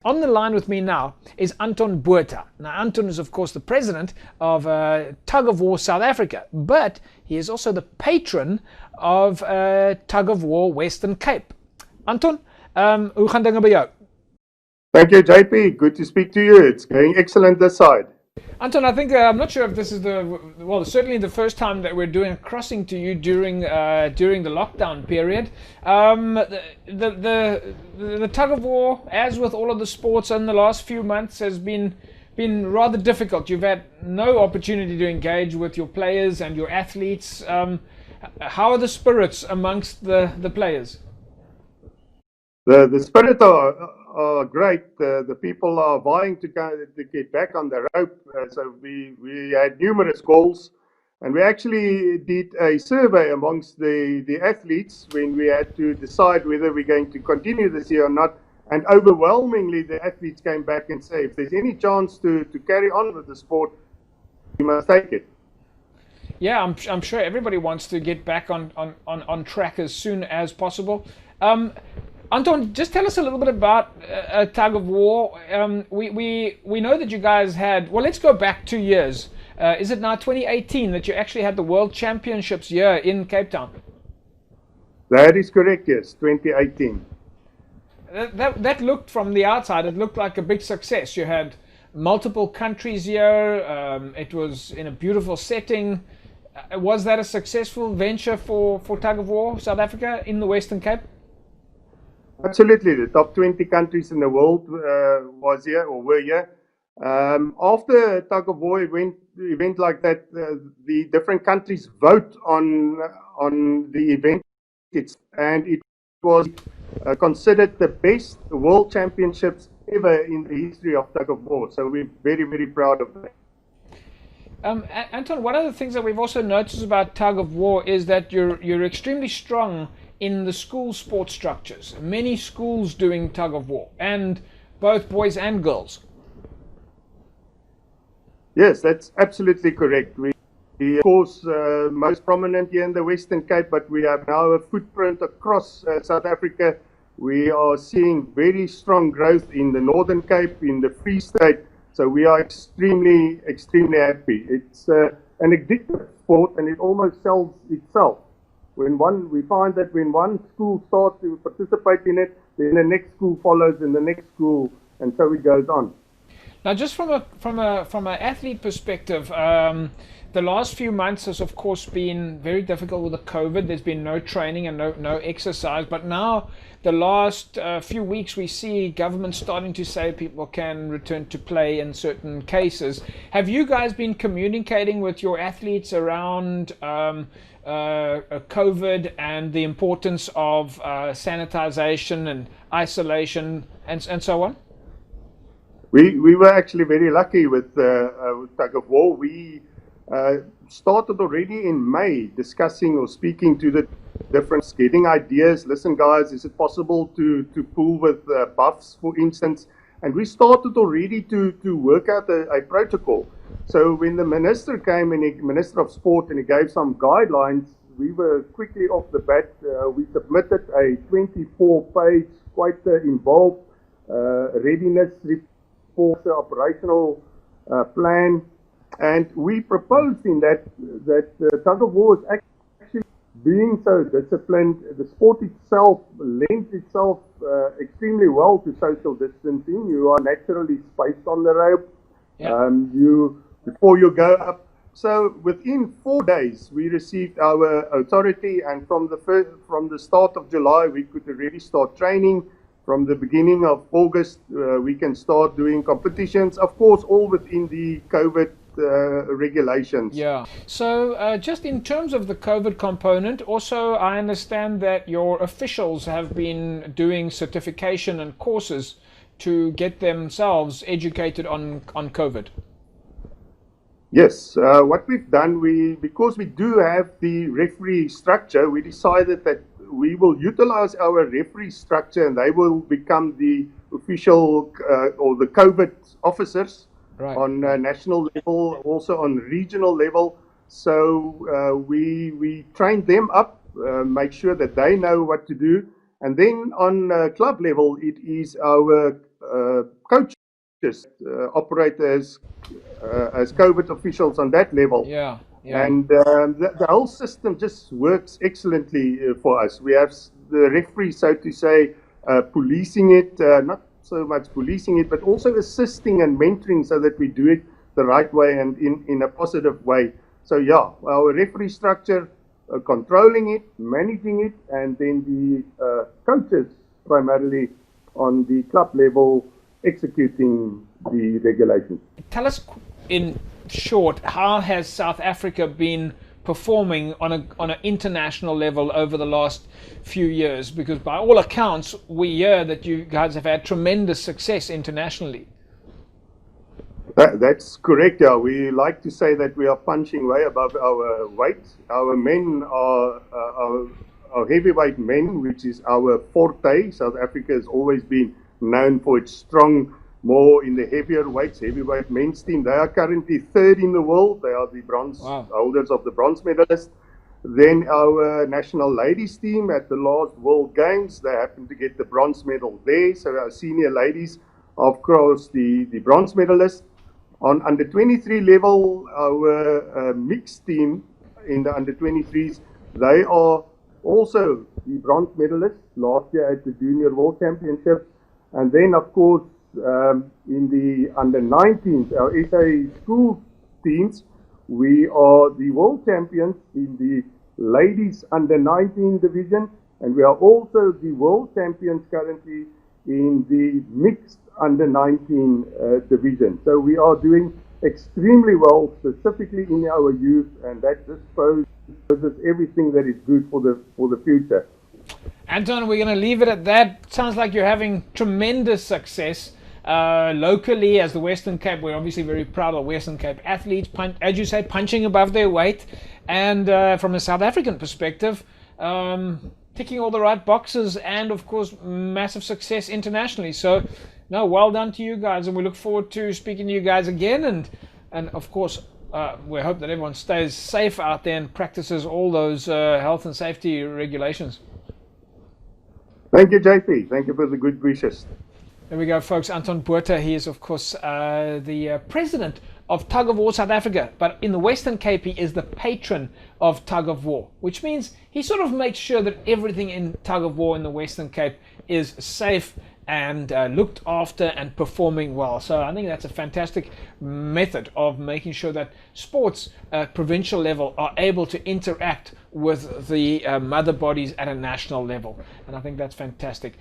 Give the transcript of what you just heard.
On the line with me now is Anton Botha. Now, Anton is, of course, the president of Tug of War South Africa, but he is also the patron of Tug of War Western Cape. Anton, hoe gaan dinge by jou? Thank you, JP. Good to speak to you. It's going excellent this side. Anton, I think I'm not sure if this is certainly the first time that we're doing a crossing to you during the lockdown period. The tug of war, as with all of the sports in the last few months, has been rather difficult. You've had no opportunity to engage with your players and your athletes. How are the spirits amongst the players? The spirit are great. The people are vying to get back on the rope. So we had numerous goals, and we actually did a survey amongst the athletes when we had to decide whether we're going to continue this year or not. And overwhelmingly, the athletes came back and said, if there's any chance to carry on with the sport, we must take it. Yeah, I'm sure everybody wants to get back on track as soon as possible. Anton, just tell us a little bit about Tug of War. We know that you guys had, well, let's go back 2 years. Is it now 2018 that you actually had the World Championships here in Cape Town? That is correct, yes, 2018. That looked, from the outside, it looked like a big success. You had multiple countries here. It was in a beautiful setting. Was that a successful venture for Tug of War South Africa in the Western Cape? Absolutely. The top 20 countries in the world was here or were here. After Tug of War event like that, the different countries vote on the event, and it was considered the best World Championships ever in the history of Tug of War. So we're very, very proud of that. Anton, one of the things that we've also noticed about Tug of War is that you're extremely strong in the school sports structures. Many schools doing Tug of War, and both boys and girls. Yes, that's absolutely correct. We of course, most prominent here in the Western Cape, but we have now a footprint across South Africa. We are seeing very strong growth in the Northern Cape, in the Free State. So we are extremely, extremely happy. It's an addictive sport, and it almost sells itself. We find that when one school starts to participate in it, then the next school follows, and the next school, and so it goes on. Now, just from an athlete perspective, the last few months has, of course, been very difficult with the COVID. There's been no training and no exercise. But now, the last few weeks, we see government starting to say people can return to play in certain cases. Have you guys been communicating with your athletes around COVID and the importance of sanitization and isolation and so on? We were actually very lucky with Tug of War. We started already in May discussing or speaking to the different, getting ideas. Listen, guys, is it possible to pool with buffs, for instance? And we started already to work out a protocol. So when the minister came, and Minister of Sport, and he gave some guidelines, we were quickly off the bat. We submitted a 24-page, quite involved readiness report, operational plan. And we proposed in that Tug of War is actually being so disciplined. The sport itself lends itself extremely well to social distancing. You are naturally spaced on the rope. Yeah. Before you go up. So within 4 days, we received our authority, and from the start of July, we could already start training. From the beginning of August, we can start doing competitions. Of course, all within the COVID regulations. Yeah. So just in terms of the COVID component, also I understand that your officials have been doing certification and courses to get themselves educated on COVID. Yes, what we've done, because we do have the referee structure, we decided that we will utilize our referee structure, and they will become the official or the COVID officers. Right. On national level, also on regional level. So we train them up, make sure that they know what to do. And then on club level, it is our coaches operate as COVID officials on that level. Yeah, yeah. And the whole system just works excellently for us. We have the referee, so to say, policing it, not so much policing it, but also assisting and mentoring so that we do it the right way and in a positive way. So yeah, our referee structure, controlling it, managing it, and then the coaches primarily on the club level executing the regulations. Tell us in short, how has South Africa been performing on an international level over the last few years? Because by all accounts, we hear that you guys have had tremendous success internationally. That's correct. Yeah, we like to say that we are punching way above our weight. Our men are our heavyweight men, which is our forte. South Africa has always been known for its strong, more in the heavier weights, heavyweight men's team. They are currently third in the world. They are the bronze holders of the bronze medalist. Then our national ladies team at the last World Games, they happened to get the bronze medal there. So our senior ladies, of course, the bronze medalists. On under 23 level, our mixed team in the under 23s, they are also the bronze medalists last year at the Junior World Championships. And then, of course, in the under 19s, our SA school teams, we are the world champions in the ladies under 19 division, and we are also the world champions currently in the mixed under 19 division. So we are doing extremely well, specifically in our youth, and that just shows everything that is good for the future. Anton, we're going to leave it at that. Sounds like you're having tremendous success locally as the Western Cape. We're obviously very proud of Western Cape athletes, as you say, punching above their weight, and from a South African perspective, ticking all the right boxes, and of course massive success internationally. So no, well done to you guys, and we look forward to speaking to you guys again, and of course we hope that everyone stays safe out there and practices all those health and safety regulations. Thank you, JP. Thank you for the good wishes. There we go, folks. Anton Botha, he is of course the president of Tug of War South Africa, but in the Western Cape he is the patron of Tug of War, which means he sort of makes sure that everything in Tug of War in the Western Cape is safe and looked after and performing well. So I think that's a fantastic method of making sure that sports at provincial level are able to interact with the mother bodies at a national level, and I think that's fantastic.